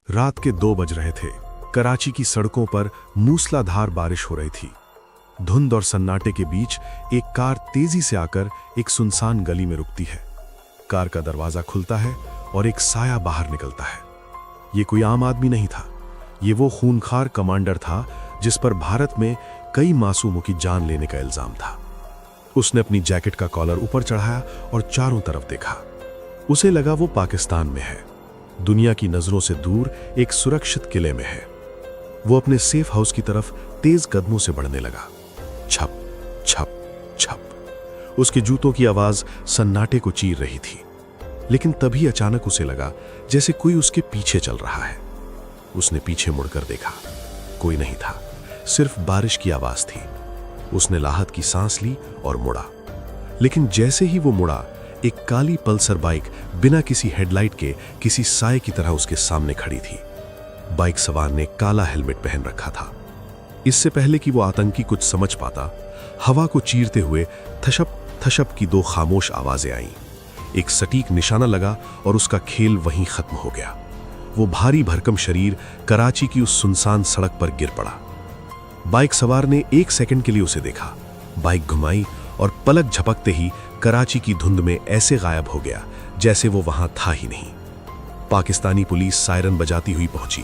रात के 2 बज रहे थे। कराची की सड़कों पर मूसलाधार बारिश हो रही थी। धुंध और सन्नाटे के बीच एक कार तेजी से आकर एक सुनसान गली में रुकती है। कार का दरवाजा खुलता है और एक साया बाहर निकलता है। ये कोई आम आदमी नहीं था। ये वो खूनखार कमांडर था जिस पर भारत में कई मासूमों की जान लेने का इल्जाम था। उसने अपनी जैकेट का कॉलर ऊपर चढ़ाया और चारों तरफ देखा। उसे लगा वो पाकिस्तान में है, दुनिया की नजरों से दूर एक सुरक्षित किले में है। वो अपने सेफ हाउस की तरफ तेज कदमों से बढ़ने लगा। छप छप छप उसके जूतों की आवाज सन्नाटे को चीर रही थी। लेकिन तभी अचानक उसे लगा जैसे कोई उसके पीछे चल रहा है। उसने पीछे मुड़कर देखा, कोई नहीं था, सिर्फ बारिश की आवाज थी। उसने राहत की सांस ली और मुड़ा। लेकिन जैसे ही वो मुड़ा, एक काली पल्सर बाइक बिना किसी हेडलाइट के किसी साए की तरह उसके सामने खड़ी थी। बाइक सवार ने काला हेलमेट पहन रखा था। इससे पहले कि वो आतंकी कुछ समझ पाता, हवा को चीरते हुए थशप थशप की 2 खामोश आवाजें आईं। एक सटीक निशाना लगा और उसका खेल वहीं खत्म हो गया। वो भारी भरकम शरीर कराची की उस सुनसान सड़क पर गिर पड़ा। बाइक सवार ने 1 सेकंड के लिए उसे देखा, बाइक घुमाई और पलक झपकते ही कराची की धुंध में ऐसे गायब हो गया जैसे वो वहां था ही नहीं। पाकिस्तानी पुलिस सायरन बजाती हुई पहुंची।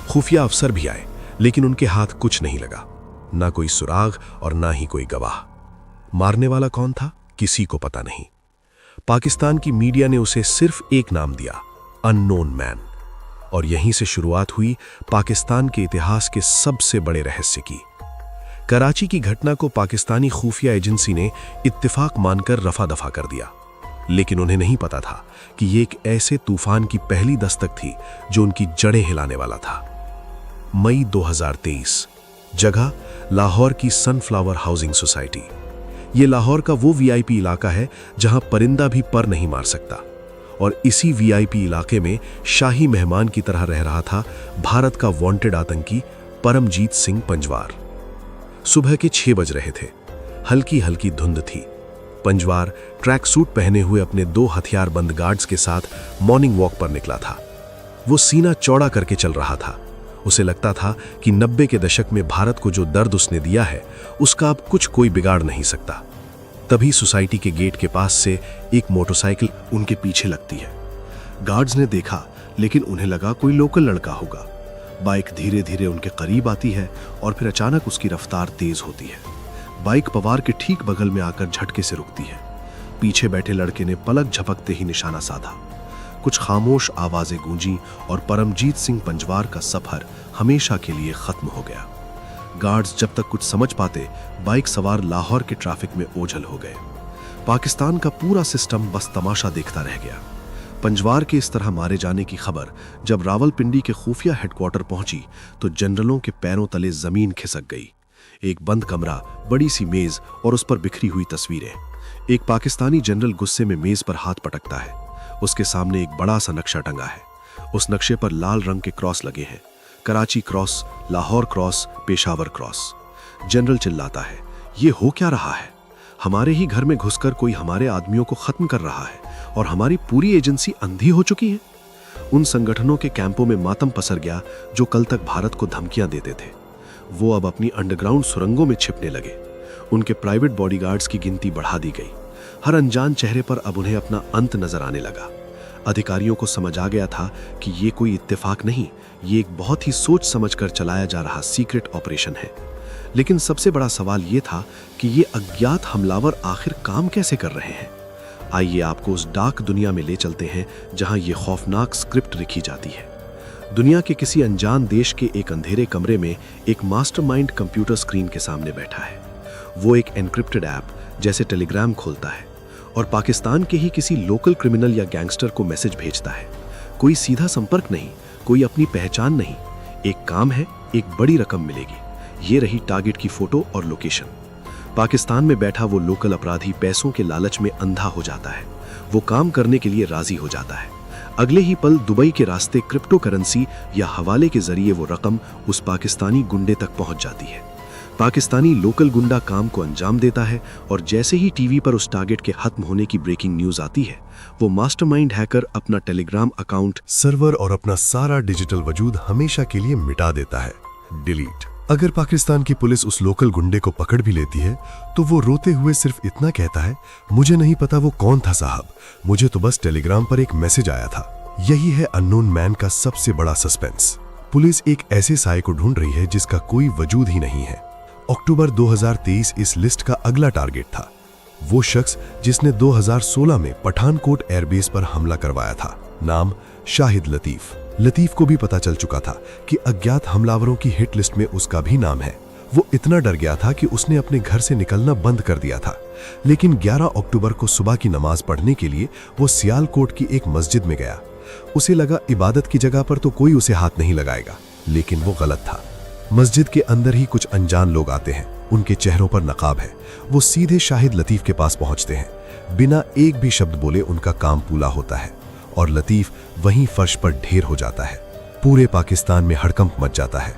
खुफिया अफसर भी आए, लेकिन उनके हाथ कुछ नहीं लगा। ना कोई सुराग और ना ही कोई गवाह। मारने वाला कौन था, किसी को पता नहीं। पाकिस्तान की मीडिया ने उसे सिर्फ एक नाम दिया, अननोन मैन। और यहीं से शुरुआत हुई पाकिस्तान के इतिहास के सबसे बड़े रहस्य की। कराची की घटना को पाकिस्तानी खुफिया एजेंसी ने इत्तेफाक मानकर रफा दफा कर दिया। लेकिन उन्हें नहीं पता था कि ये एक ऐसे तूफान की पहली दस्तक थी जो उनकी जड़ें हिलाने वाला था। मई 2023, जगह लाहौर की सनफ्लावर हाउसिंग सोसाइटी। ये लाहौर का वो वीआईपी इलाका है जहां परिंदा भी पर नहीं मार सकता। और इसी वीआईपी इलाके में शाही मेहमान की तरह रह रहा था भारत का वांटेड आतंकी परमजीत सिंह पंजवार। सुबह के 6 बज रहे थे। हल्की हल्की धुंध थी। पंजवार ट्रैक सूट पहने हुए अपने 2 हथियारबंद गार्ड्स के साथ मॉर्निंग वॉक पर निकला था। वो सीना चौड़ा करके चल रहा था। उसे लगता था कि 90 के दशक में भारत को जो दर्द उसने दिया है, उसका अब कुछ कोई बिगाड़ नहीं सकता। तभी सोसाइटी के गेट के पास से एक मोटरसाइकिल उनके पीछे लगती है। गार्ड्स ने देखा, लेकिन उन्हें लगा कोई लोकल लड़का होगा। बाइक धीरे धीरे उनके करीब आती है और फिर अचानक उसकी रफ्तार तेज होती है। बाइक पवार के ठीक बगल में आकर झटके से रुकती है। पीछे बैठे लड़के ने पलक झपकते ही निशाना साधा। कुछ खामोश आवाजें गूंजी और परमजीत सिंह पंजवार का सफर हमेशा के लिए खत्म हो गया। गार्ड्स जब तक कुछ समझ पाते, बाइक सवार लाहौर के ट्रैफिक में ओझल हो गए। पाकिस्तान का पूरा सिस्टम बस तमाशा देखता रह गया। पंजवार के इस तरह मारे जाने की खबर जब रावलपिंडी के खुफिया हेडक्वार्टर पहुंची तो जनरलों के पैरों तले जमीन खिसक गई। एक बंद कमरा, बड़ी सी मेज और उस पर बिखरी हुई तस्वीरें। एक पाकिस्तानी जनरल गुस्से में मेज पर हाथ पटकता है। उसके सामने एक बड़ा सा नक्शा टंगा है। उस नक्शे पर लाल रंग के क्रॉस लगे हैं। Karachi cross, Lahore cross, Peshawar cross. General चिल्लाता है, ये हो क्या रहा है? हमारे ही घर में घुसकर कोई हमारे आदमियों को खत्म कर रहा है और हमारी पूरी एजेंसी अंधी हो चुकी है। उन संगठनों के कैंपों में मातम पसर गया जो कल तक भारत को धमकियां देते थे। वो अब अपनी अंडरग्राउंड सुरंगों में छिपने लगे। उनके प्राइवेट बॉडीगार्ड्स की गिनती बढ़ा दी गई। हर अनजान चेहरे पर अब उन्हें अपना अंत नजर आने लगा। अधिकारियों को समझ आ गया था कि ये कोई इत्तेफाक नहीं, ये एक बहुत ही सोच समझकर चलाया जा रहा सीक्रेट ऑपरेशन है। लेकिन सबसे बड़ा सवाल ये था कि ये अज्ञात हमलावर आखिर काम कैसे कर रहे हैं। आइए आपको उस डार्क दुनिया में ले चलते हैं जहां ये खौफनाक स्क्रिप्ट लिखी जाती है। दुनिया के किसी अनजान देश के एक अंधेरे कमरे में एक मास्टरमाइंड कंप्यूटर स्क्रीन के सामने बैठा है। वो एक एनक्रिप्टेड ऐप जैसे टेलीग्राम खोलता है और पाकिस्तान के ही किसी लोकल क्रिमिनल या गैंगस्टर को मैसेज भेजता है। कोई सीधा संपर्क नहीं, कोई अपनी पहचान नहीं। एक काम है, एक बड़ी रकम मिलेगी। ये रही टारगेट की फोटो और लोकेशन। पाकिस्तान में बैठा वो लोकल अपराधी पैसों के लालच में अंधा हो जाता है। वो काम करने के लिए राजी हो जाता है। अगले ही पल दुबई के रास्ते क्रिप्टो करेंसी या हवाले के जरिए वो रकम उस पाकिस्तानी गुंडे तक पहुंच जाती है। पाकिस्तानी लोकल गुंडा काम को अंजाम देता है और जैसे ही टीवी पर उस टारगेट के खत्म होने की ब्रेकिंग न्यूज आती है, वो मास्टरमाइंड हैकर अपना टेलीग्राम अकाउंट, सर्वर और अपना सारा डिजिटल वजूद हमेशा के लिए मिटा देता है, डिलीट। अगर पाकिस्तान की पुलिस उस लोकल गुंडे को पकड़ भी लेती है तो वो रोते हुए सिर्फ इतना कहता है, मुझे नहीं पता वो कौन था साहब, मुझे तो बस टेलीग्राम पर एक मैसेज आया था। यही है अननोन मैन का सबसे बड़ा सस्पेंस। पुलिस एक ऐसे साये को ढूंढ रही है जिसका कोई वजूद ही नहीं है। अक्टूबर 2023 इस लिस्ट का अगला टारगेट था। वो शख्स जिसने 2016 में पठानकोट एयरबेस पर हमला करवाया था। नाम शाहिद लतीफ। लतीफ को भी पता चल चुका था कि अज्ञात हमलावरों की हिट लिस्ट में उसका भी नाम है। वो इतना डर गया था कि उसने अपने घर से निकलना बंद कर दिया था। लेकिन 11 अक्टूबर को सुबह की नमाज पढ़ने के लिए वो सियालकोट की एक मस्जिद में गया। उसे लगा इबादत की जगह पर तो कोई उसे हाथ नहीं लगाएगा, लेकिन वो गलत था। मस्जिद के अंदर ही कुछ अनजान लोग आते हैं, उनके चेहरों पर नकाब है। वो सीधे शाहिद लतीफ के पास पहुंचते हैं। बिना एक भी शब्द बोले उनका काम पूरा होता है और लतीफ वहीं फर्श पर ढेर हो जाता है। पूरे पाकिस्तान में हड़कंप मच जाता है।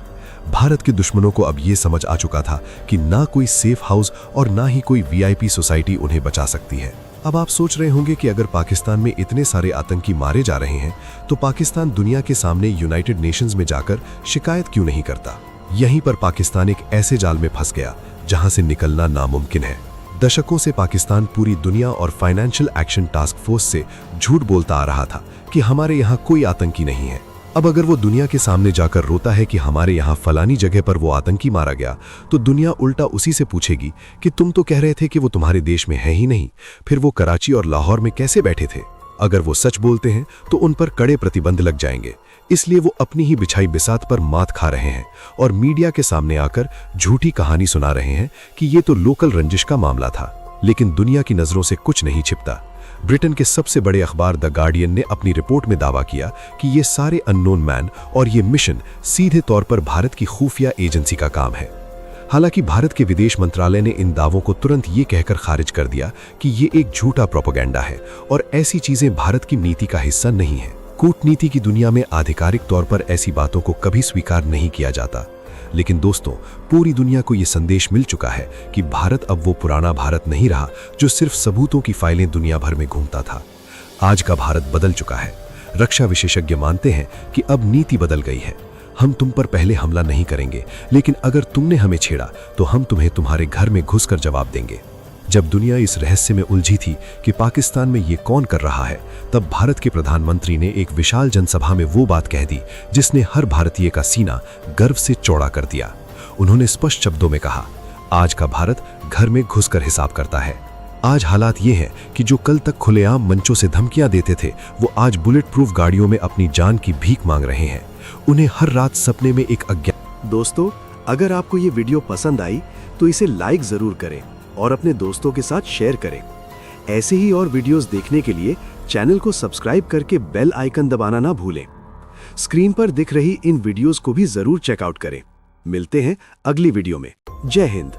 भारत के दुश्मनों को अब ये समझ आ चुका था कि ना कोई सेफ हाउस और ना ही कोई वीआईपी सोसाइटी उन्हें बचा सकती है। अब आप सोच रहे होंगे कि अगर पाकिस्तान में इतने सारे आतंकी मारे जा रहे हैं तो पाकिस्तान दुनिया के सामने यूनाइटेड नेशंस में जाकर शिकायत क्यों नहीं करता। यहीं पर पाकिस्तान एक ऐसे जाल में फंस गया जहां से निकलना नामुमकिन है। दशकों से पाकिस्तान पूरी दुनिया और फाइनेंशियल एक्शन टास्क फोर्स से झूठ बोलता आ रहा था कि हमारे यहाँ कोई आतंकी नहीं है। अब अगर वो दुनिया के सामने जाकर रोता है कि हमारे यहाँ फलानी जगह पर वो आतंकी मारा गया, तो दुनिया उल्टा उसी से पूछेगी कि तुम तो कह रहे थे कि वो तुम्हारे देश में है ही नहीं, फिर वो कराची और लाहौर में कैसे बैठे थे। अगर वो सच बोलते हैं तो उन पर कड़े प्रतिबंध लग जाएंगे। इसलिए वो अपनी ही बिछाई बिसात पर मात खा रहे हैं और मीडिया के सामने आकर झूठी कहानी सुना रहे हैं कि ये तो लोकल रंजिश का मामला था। लेकिन दुनिया की नजरों से कुछ नहीं छिपता। ब्रिटेन के सबसे बड़े अखबार द गार्डियन ने अपनी रिपोर्ट में दावा किया कि ये सारे अननोन मैन और ये मिशन सीधे तौर पर भारत की खुफिया एजेंसी का काम है। हालांकि भारत के विदेश मंत्रालय ने इन दावों को तुरंत ये कहकर खारिज कर दिया कि ये एक झूठा प्रोपेगेंडा है और ऐसी चीजें भारत की नीति का हिस्सा नहीं है। कूटनीति की दुनिया में आधिकारिक तौर पर ऐसी बातों को कभी स्वीकार नहीं किया जाता। लेकिन दोस्तों, पूरी दुनिया को यह संदेश मिल चुका है कि भारत अब वो पुराना भारत नहीं रहा जो सिर्फ सबूतों की फाइलें दुनिया भर में घूमता था। आज का भारत बदल चुका है। रक्षा विशेषज्ञ मानते हैं कि अब नीति बदल गई है। हम तुम पर पहले हमला नहीं करेंगे, लेकिन अगर तुमने हमें छेड़ा तो हम तुम्हें तुम्हारे घर में घुसकर जवाब देंगे। जब दुनिया इस रहस्य में उलझी थी कि पाकिस्तान में ये कौन कर रहा है, तब भारत के प्रधानमंत्री ने एक विशाल जनसभा में वो बात कह दी जिसने हर भारतीय का सीना गर्व से चौड़ा कर दिया। उन्होंने स्पष्ट शब्दों में कहा, आज का भारत घर में घुसकर हिसाब करता है। आज हालात ये हैं कि जो कल तक खुलेआम मंचों से धमकियां देते थे, वो आज बुलेट प्रूफ गाड़ियों में अपनी जान की भीख मांग रहे हैं। उन्हें हर रात सपने में एक अज्ञात। दोस्तों, अगर आपको ये वीडियो पसंद आई तो इसे लाइक जरूर करें और अपने दोस्तों के साथ शेयर करें। ऐसे ही और वीडियोस देखने के लिए चैनल को सब्सक्राइब करके बेल आइकन दबाना ना भूलें। स्क्रीन पर दिख रही इन वीडियोस को भी जरूर चेकआउट करें। मिलते हैं अगली वीडियो में। जय हिंद।